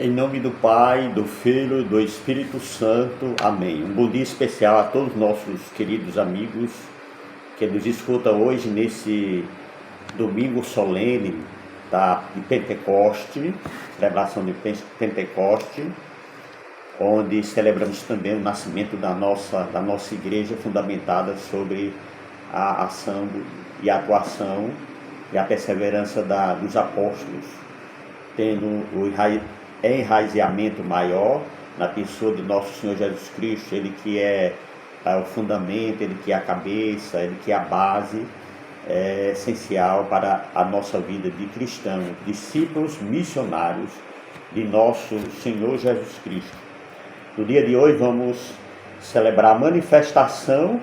Em nome do Pai, do Filho e do Espírito Santo. Amém. Um bom dia especial a todos os nossos queridos amigos que nos escutam hoje nesse domingo solene de Pentecoste, celebração de Pentecoste, onde celebramos também o nascimento da nossa igreja, fundamentada sobre a ação e a atuação e a perseverança dos apóstolos, tendo o enraizamento maior na pessoa de nosso Senhor Jesus Cristo, Ele que é o fundamento, Ele que é a cabeça, Ele que é a base essencial para a nossa vida de cristãos, discípulos missionários de nosso Senhor Jesus Cristo. No dia de hoje vamos celebrar a manifestação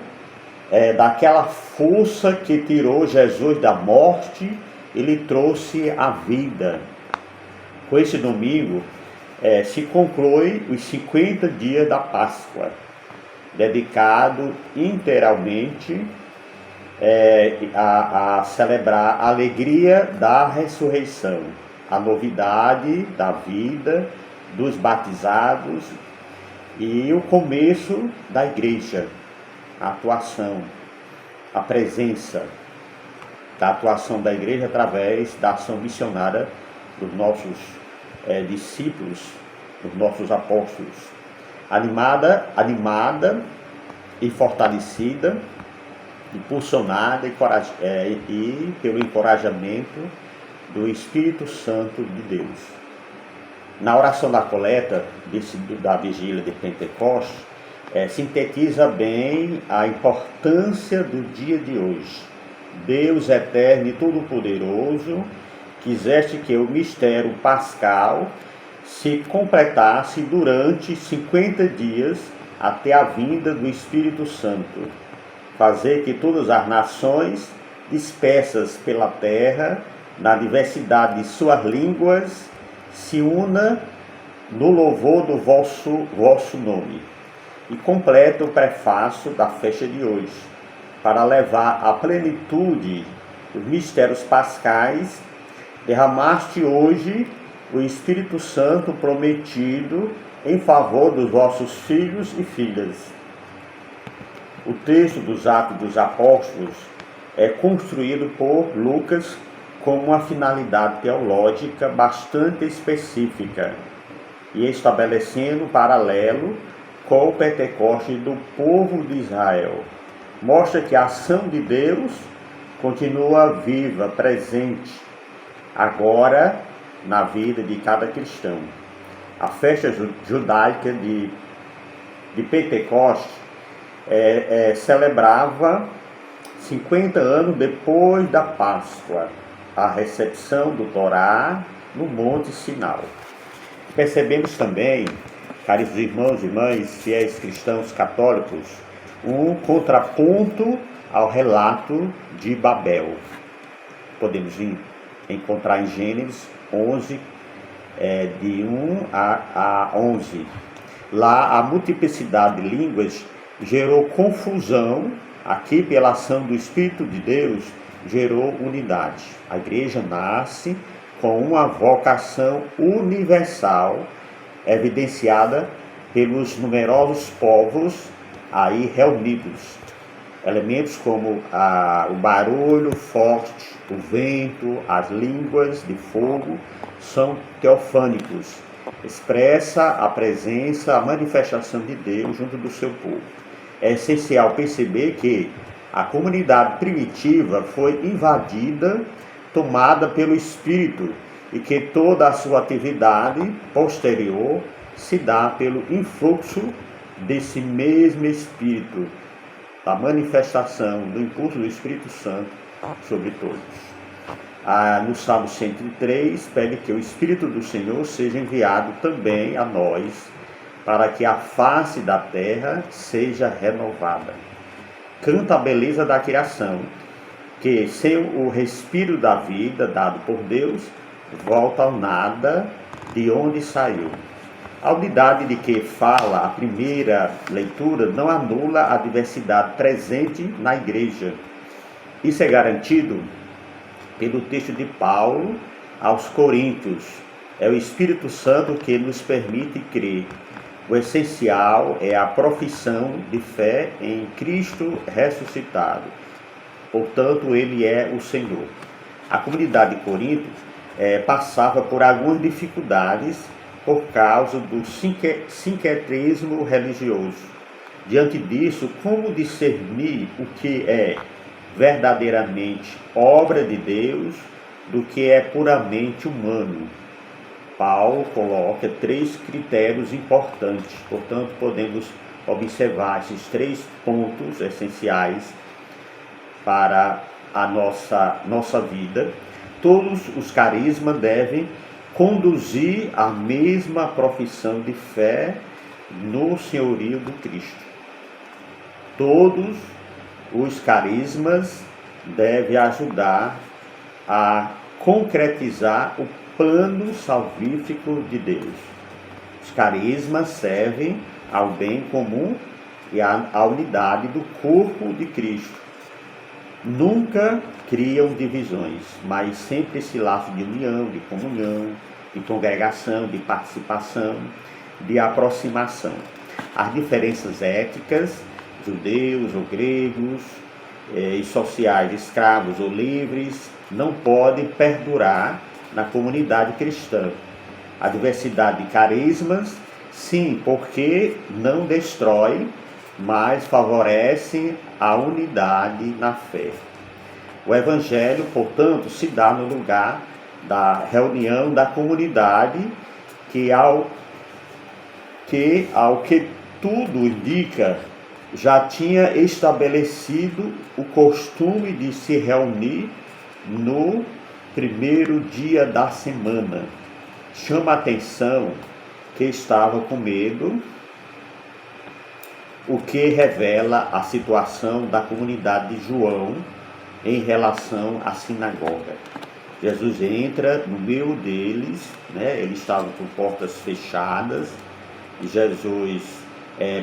daquela força que tirou Jesus da morte e lhe trouxe a vida. Com esse domingo se conclui os 50 dias da Páscoa, dedicado integralmente a celebrar a alegria da ressurreição, a novidade da vida dos batizados e o começo da igreja, a atuação, a presença da atuação da igreja através da ação missionária dos nossos discípulos, dos nossos apóstolos, animada e fortalecida, impulsionada e pelo encorajamento do Espírito Santo de Deus. Na oração da coleta da vigília de Pentecostes, sintetiza bem a importância do dia de hoje. Deus eterno e todo-poderoso, quiseste que o mistério pascal se completasse durante 50 dias até a vinda do Espírito Santo, fazer que todas as nações dispersas pela terra, na diversidade de suas línguas, se unam no louvor do vosso nome. E completa o prefácio da festa de hoje, para levar à plenitude os mistérios pascais. Derramaste hoje o Espírito Santo prometido em favor dos vossos filhos e filhas. O texto dos Atos dos Apóstolos é construído por Lucas com uma finalidade teológica bastante específica e estabelecendo um paralelo com o Pentecostes do povo de Israel. Mostra que a ação de Deus continua viva, presente, agora na vida de cada cristão. A festa judaica de Pentecostes celebrava 50 anos depois da Páscoa, a recepção do Torá no Monte Sinai. Percebemos também, caros irmãos e irmãs, fiéis cristãos católicos, um contraponto ao relato de Babel. Podemos encontrar em Gênesis 11, de 1 a 11. Lá a multiplicidade de línguas gerou confusão, aqui pela ação do Espírito de Deus gerou unidade. A igreja nasce com uma vocação universal, evidenciada pelos numerosos povos aí reunidos. Elementos como o barulho forte, o vento, as línguas de fogo são teofânicos. Expressa a presença, a manifestação de Deus junto do seu povo. É essencial perceber que a comunidade primitiva foi invadida, tomada pelo Espírito, e que toda a sua atividade posterior se dá pelo influxo desse mesmo Espírito, da manifestação do impulso do Espírito Santo sobre todos. No Salmo 103, pede que o Espírito do Senhor seja enviado também a nós, para que a face da terra seja renovada. Canta a beleza da criação, que sem o respiro da vida dado por Deus, volta ao nada de onde saiu. A unidade de que fala a primeira leitura não anula a diversidade presente na igreja. Isso é garantido pelo texto de Paulo aos Coríntios, É o Espírito Santo que nos permite crer. O essencial é a profissão de fé em Cristo ressuscitado. Portanto, ele é o Senhor. A comunidade de Corinto passava por algumas dificuldades por causa do sincretismo religioso. Diante disso, como discernir o que é verdadeiramente obra de Deus do que é puramente humano? Paulo coloca 3 critérios importantes, portanto, podemos observar esses 3 pontos essenciais para a nossa vida. Todos os carismas devem conduzir à mesma profissão de fé no senhorio do Cristo. Todos os carismas devem ajudar a concretizar o plano salvífico de Deus. Os carismas servem ao bem comum e à unidade do corpo de Cristo. Nunca criam divisões, mas sempre esse laço de união, de comunhão, de congregação, de participação, de aproximação. As diferenças éticas, judeus ou gregos, e sociais, escravos ou livres, não podem perdurar na comunidade cristã. A diversidade de carismas, sim, porque não destrói, mas favorece a unidade na fé. O Evangelho, portanto, se dá no lugar da reunião da comunidade, que ao que tudo indica, já tinha estabelecido o costume de se reunir no primeiro dia da semana. Chama a atenção que estava com medo, o que revela a situação da comunidade de João em relação à sinagoga. Jesus entra no meio deles, eles estavam com portas fechadas, e Jesus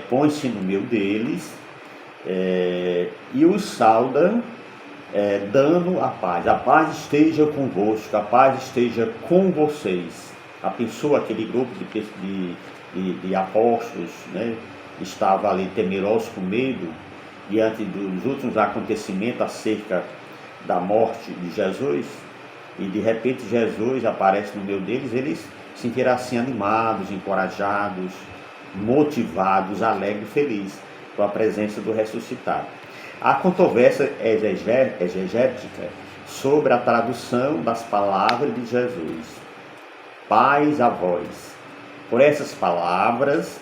põe-se no meio deles e os sauda, dando a paz. A paz esteja convosco, a paz esteja com vocês. A pessoa, aquele grupo de apóstolos, estava ali temeroso, com medo, diante dos últimos acontecimentos acerca da morte de Jesus, e de repente Jesus aparece no meio deles. Eles se sentiram assim animados, encorajados, motivados, alegres, felizes com a presença do ressuscitado. Há controvérsia exegética sobre a tradução das palavras de Jesus. Paz a vós. Por essas palavras,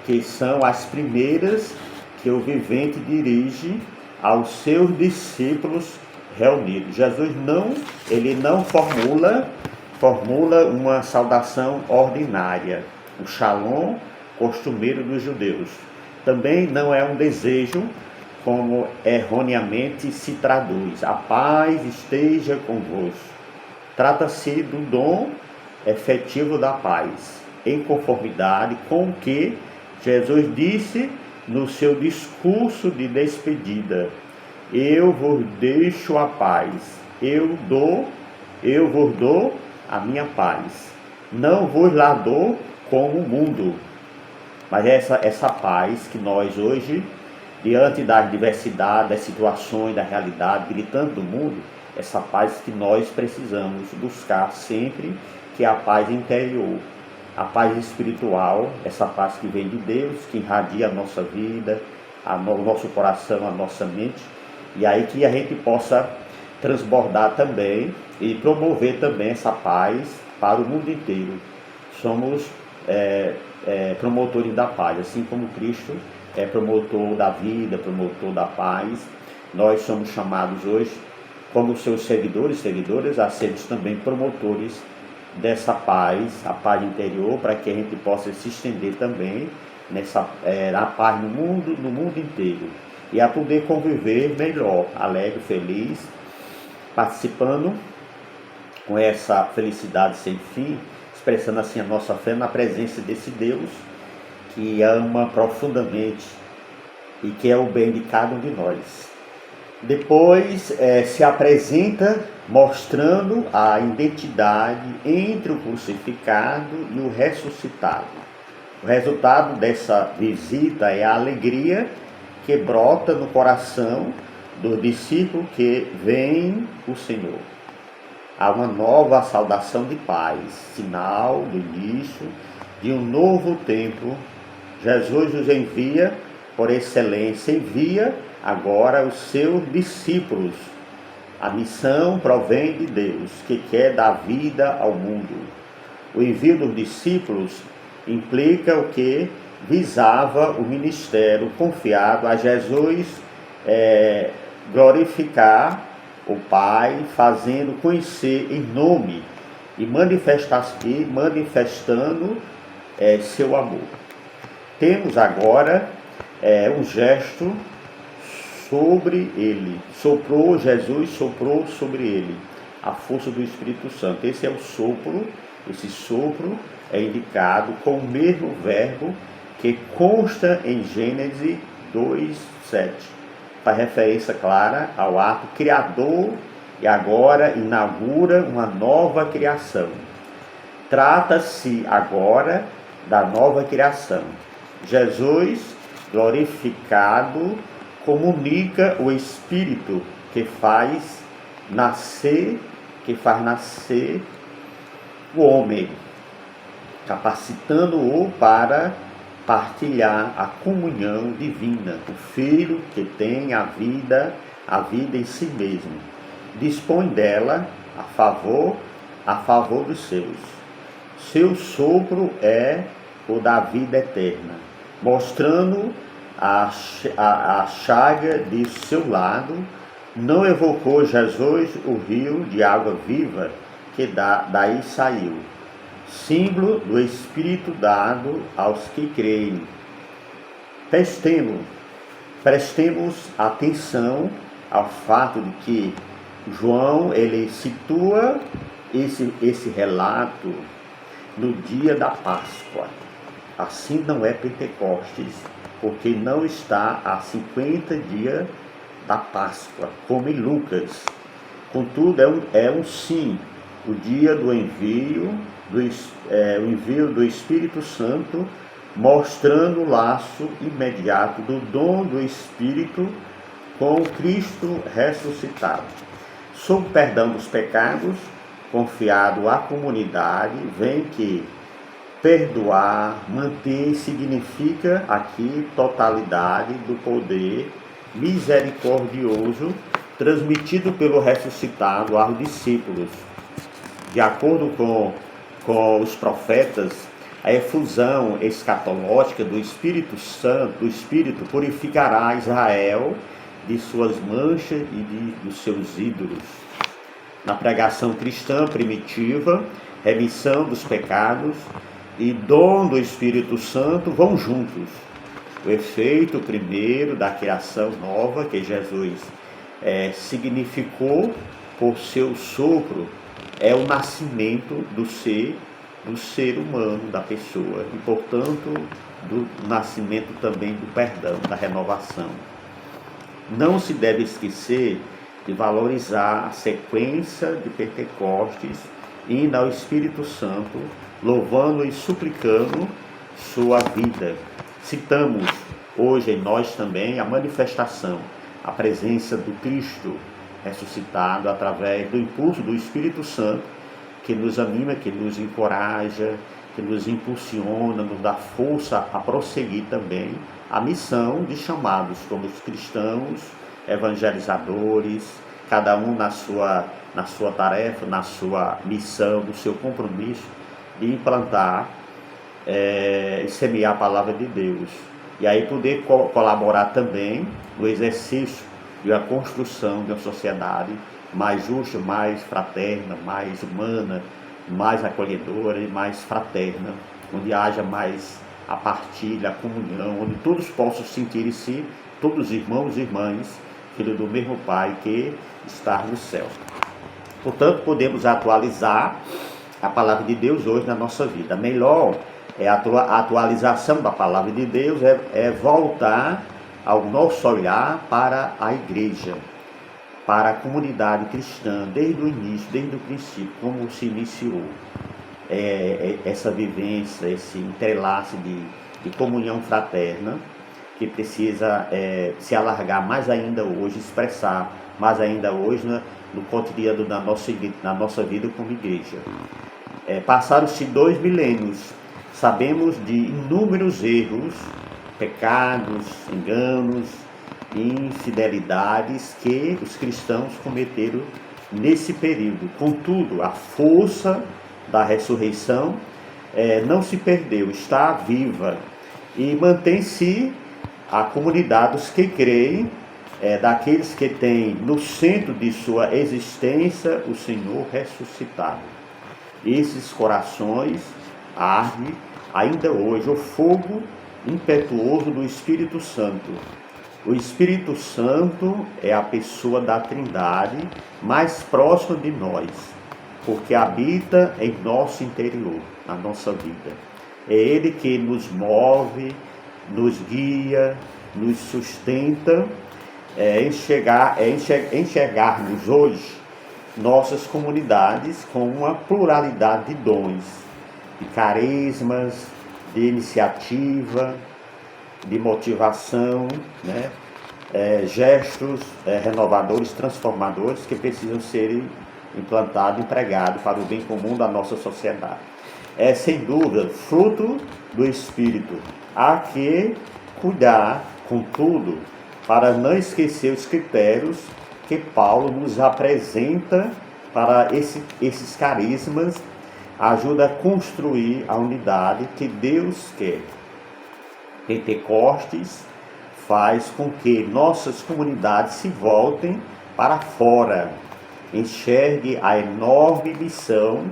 que são as primeiras que o vivente dirige aos seus discípulos reunidos. Jesus não formula uma saudação ordinária, o shalom costumeiro dos judeus. Também não é um desejo, como erroneamente se traduz, a paz esteja convosco. Trata-se do dom efetivo da paz, em conformidade com o que Jesus disse no seu discurso de despedida: eu vos deixo a paz, eu vos dou a minha paz, não vos lá dou como o mundo. Mas essa paz que nós hoje, diante da diversidade, das situações, da realidade gritando do mundo, essa paz que nós precisamos buscar sempre, que é a paz interior, a paz espiritual, essa paz que vem de Deus, que irradia a nossa vida, o nosso coração, a nossa mente, e aí que a gente possa transbordar também e promover também essa paz para o mundo inteiro. Somos promotores da paz, assim como Cristo é promotor da vida, promotor da paz. Nós somos chamados hoje, como seus seguidoras, a sermos também promotores dessa paz, a paz interior, para que a gente possa se estender também a paz no mundo inteiro, e a poder conviver melhor, alegre, feliz, participando com essa felicidade sem fim, expressando assim a nossa fé na presença desse Deus que ama profundamente e que é o bem de cada um de nós. Depois se apresenta mostrando a identidade entre o crucificado e o ressuscitado. O resultado dessa visita é a alegria que brota no coração do discípulo que vem o Senhor. Há uma nova saudação de paz, sinal do início de um novo tempo. Jesus os envia, por excelência, envia agora os seus discípulos. A missão provém de Deus, que quer dar vida ao mundo. O envio dos discípulos implica o que visava o ministério confiado a Jesus, glorificar o Pai, fazendo conhecer em nome e manifestando seu amor. Temos agora um gesto sobre ele. Jesus soprou sobre ele a força do Espírito Santo. Esse é o sopro. Esse sopro é indicado com o mesmo verbo que consta em Gênesis 2:7. Faz referência clara ao ato criador e agora inaugura uma nova criação. Trata-se agora da nova criação. Jesus, glorificado, comunica o Espírito que faz nascer o homem, capacitando-o para partilhar a comunhão divina. O Filho que tem a vida em si mesmo, dispõe dela a favor dos seus. Seu sopro é o da vida eterna, mostrando a chaga de seu lado. Não evocou Jesus o rio de água viva que daí saiu, símbolo do Espírito dado aos que creem. Prestemos atenção ao fato de que João ele situa esse relato no dia da Páscoa. Assim não é Pentecostes, porque não está a 50 dias da Páscoa, como em Lucas. Contudo, é um sim, o dia do envio do Espírito Santo, mostrando o laço imediato do dom do Espírito com o Cristo ressuscitado. Sob o perdão dos pecados, confiado à comunidade, vem que perdoar, manter, significa aqui totalidade do poder misericordioso transmitido pelo ressuscitado aos discípulos. De acordo com os profetas, a efusão escatológica do Espírito Santo, do Espírito, purificará Israel de suas manchas e dos seus ídolos. Na pregação cristã primitiva, remissão dos pecados e dom do Espírito Santo vão juntos. O efeito primeiro da criação nova que Jesus significou por seu sopro é o nascimento do ser humano, da pessoa, e portanto do nascimento também do perdão, da renovação. Não se deve esquecer de valorizar a sequência de Pentecostes, indo ao Espírito Santo, louvando e suplicando sua vida. Citamos hoje em nós também a manifestação, a presença do Cristo ressuscitado através do impulso do Espírito Santo, que nos anima, que nos encoraja, que nos impulsiona, nos dá força a prosseguir também a missão de chamados como os cristãos, evangelizadores, cada um na sua tarefa, na sua missão, no seu compromisso de implantar e semear a palavra de Deus. E aí poder colaborar também no exercício de uma construção de uma sociedade mais justa, mais fraterna, mais humana, mais acolhedora e mais fraterna, onde haja mais a partilha, a comunhão, onde todos possam sentir-se, todos irmãos e irmãs, filhos do mesmo Pai que está no céu. Portanto, podemos atualizar a palavra de Deus hoje na nossa vida. Melhor a atualização da palavra de Deus é voltar ao nosso olhar para a igreja. para a comunidade cristã, desde o início, desde o princípio, como se iniciou essa vivência, esse entrelace de comunhão fraterna, que precisa se alargar mais ainda hoje, expressar mais ainda hoje no cotidiano da nossa vida como igreja. Passaram-se 2 milênios, sabemos de inúmeros erros, pecados, enganos, infidelidades que os cristãos cometeram nesse período. Contudo, a força da ressurreição não se perdeu, está viva e mantém-se a comunidade dos que creem, daqueles que têm no centro de sua existência o Senhor ressuscitado. Esses corações arde ainda hoje o fogo impetuoso do Espírito Santo. O Espírito Santo é a pessoa da Trindade mais próxima de nós, porque habita em nosso interior, na nossa vida. É Ele que nos move, nos guia, nos sustenta, enxergarmos hoje nossas comunidades com uma pluralidade de dons, de carismas, de iniciativa, de motivação, gestos renovadores, transformadores que precisam ser implantados, empregados para o bem comum da nossa sociedade. É sem dúvida fruto do Espírito. Há que cuidar, contudo, para não esquecer os critérios que Paulo nos apresenta para esses carismas, ajuda a construir a unidade que Deus quer. Pentecostes faz com que nossas comunidades se voltem para fora, enxergue a enorme missão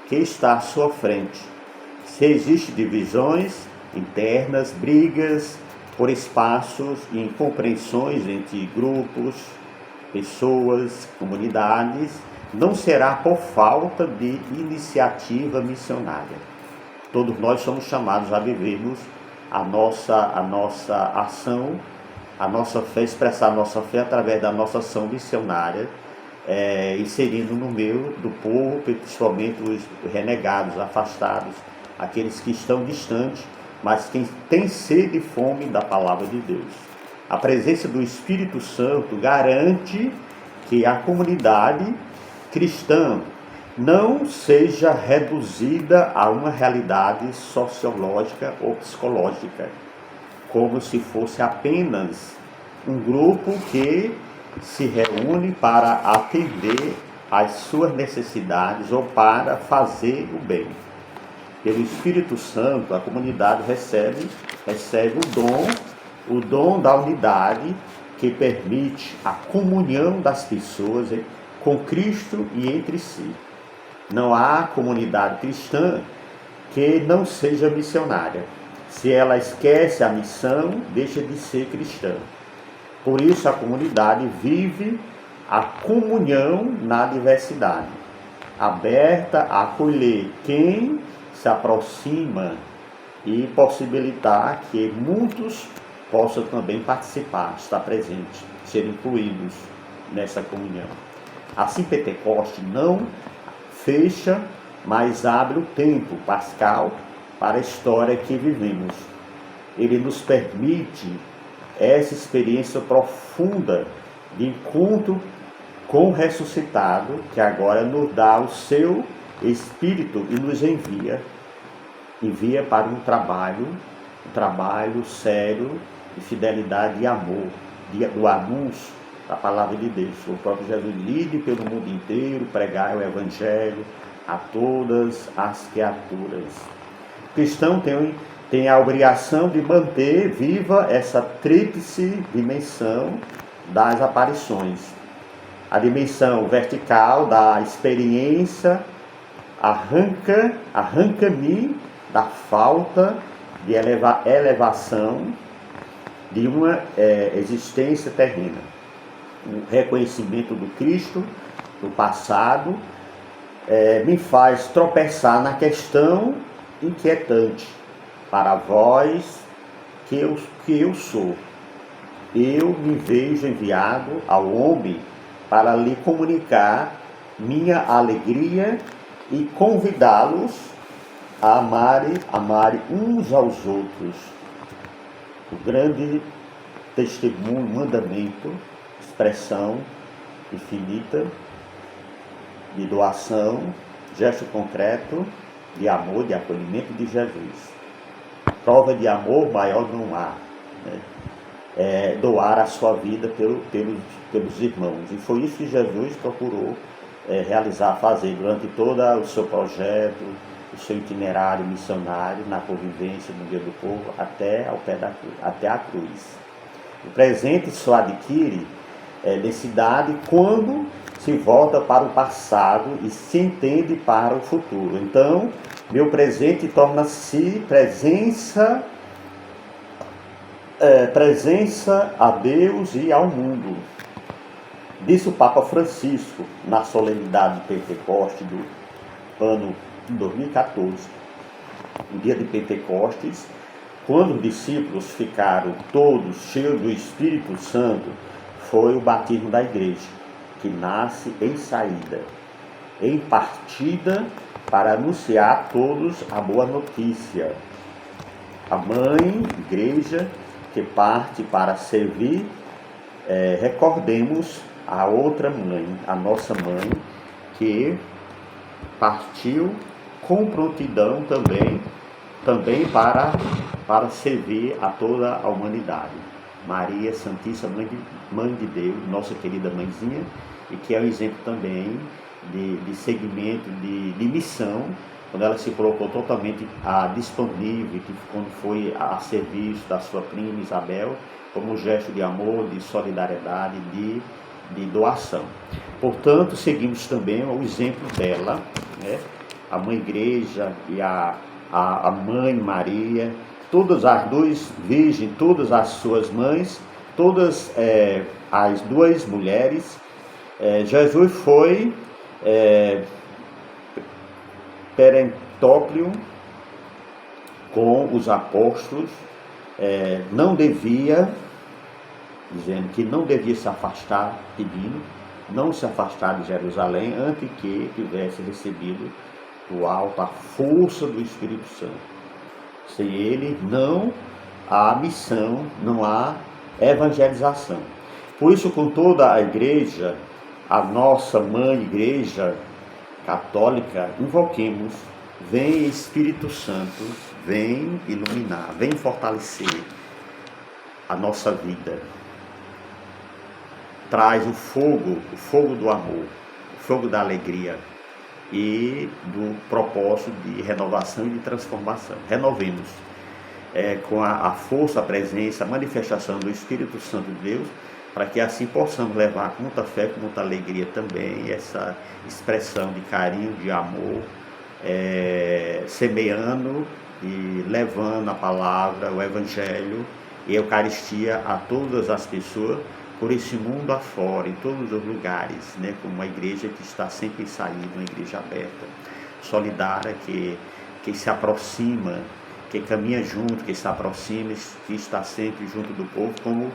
que está à sua frente. Se existem divisões internas, brigas por espaços e incompreensões entre grupos, pessoas, comunidades, não será por falta de iniciativa missionária. Todos nós somos chamados a vivermos a nossa ação, a nossa fé, expressar a nossa fé através da nossa ação missionária, inserindo no meio do povo, principalmente os renegados, afastados, aqueles que estão distantes, mas quem tem sede e fome da palavra de Deus. A presença do Espírito Santo garante que a comunidade cristã não seja reduzida a uma realidade sociológica ou psicológica, como se fosse apenas um grupo que se reúne para atender às suas necessidades ou para fazer o bem. Pelo Espírito Santo, a comunidade recebe o dom da unidade, que permite a comunhão das pessoas com Cristo e entre si. Não há comunidade cristã que não seja missionária. Se ela esquece a missão, deixa de ser cristã. Por isso a comunidade vive a comunhão na diversidade, aberta a acolher quem se aproxima e possibilitar que muitos possam também participar, estar presentes, ser incluídos nessa comunhão. Assim, Pentecostes não fecha, mas abre o tempo pascal para a história que vivemos. Ele nos permite essa experiência profunda de encontro com o ressuscitado, que agora nos dá o seu Espírito e nos envia para um trabalho sério de fidelidade e amor, do anúncio da palavra de Deus. O próprio Jesus lide pelo mundo inteiro, pregar o Evangelho a todas as criaturas. O cristão tem a obrigação de manter viva essa tríplice dimensão das aparições. A dimensão vertical da experiência arranca-me da falta de elevação de uma existência terrena. O reconhecimento do Cristo, do passado, me faz tropeçar na questão inquietante. Para vós, que eu sou. Eu me vejo enviado ao homem para lhe comunicar minha alegria e convidá-los a amarem uns aos outros. O grande testemunho, mandamento, expressão infinita de doação, gesto concreto de amor, de acolhimento de Jesus. Prova de amor maior não há, né? Doar a sua vida pelos irmãos. E foi isso que Jesus procurou realizar, fazer durante todo o seu projeto, o seu itinerário missionário na convivência no meio do povo até ao pé da cruz, até a cruz. O presente só adquire necessidade quando se volta para o passado e se entende para o futuro. Então, meu presente torna-se presença a Deus e ao mundo. Disse o Papa Francisco na solenidade de Pentecostes do ano 2014, no dia de Pentecostes, quando os discípulos ficaram todos cheios do Espírito Santo, foi o batismo da igreja, que nasce em saída, em partida para anunciar a todos a boa notícia. A mãe, igreja, que parte para servir, recordemos a outra mãe, a nossa mãe, que partiu com prontidão também para servir a toda a humanidade. Maria Santíssima, Mãe de Deus, nossa querida mãezinha, e que é um exemplo também de segmento, de missão, quando ela se colocou totalmente disponível, quando foi a serviço da sua prima Isabel, como um gesto de amor, de solidariedade, de doação. Portanto, seguimos também o exemplo dela, né? A Mãe Igreja e a Mãe Maria, todas as duas virgens, todas as suas mães, todas as duas mulheres. Jesus foi perentório com os apóstolos, dizendo que não devia se afastar, pedindo, não se afastar de Jerusalém, antes que tivesse recebido do alto a força do Espírito Santo. Sem ele, não há missão, não há evangelização. Por isso, com toda a igreja, a nossa mãe igreja católica, invoquemos: vem Espírito Santo, vem iluminar, vem fortalecer a nossa vida. Traz o fogo do amor, o fogo da alegria e do propósito de renovação e de transformação. Renovemos com a força, a presença, a manifestação do Espírito Santo de Deus, para que assim possamos levar com muita fé, com muita alegria também, essa expressão de carinho, de amor, semeando e levando a palavra, o Evangelho e a Eucaristia a todas as pessoas, por esse mundo afora, em todos os lugares, né? Como uma igreja que está sempre em saída, uma igreja aberta, solidária, que se aproxima, que caminha junto, que se aproxima, que está sempre junto do povo, como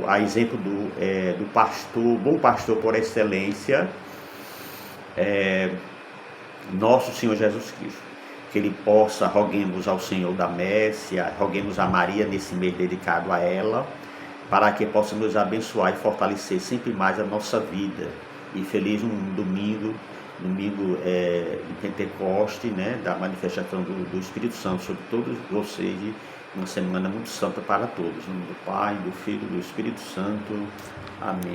a exemplo do pastor, bom pastor por excelência, nosso Senhor Jesus Cristo. Que Ele possa, roguemos ao Senhor da Messe, roguemos a Maria nesse mês dedicado a ela, para que possa nos abençoar e fortalecer sempre mais a nossa vida. E feliz um domingo de Pentecoste, né, da manifestação do Espírito Santo sobre todos vocês, e uma semana muito santa para todos. Em nome do Pai, do Filho e do Espírito Santo. Amém.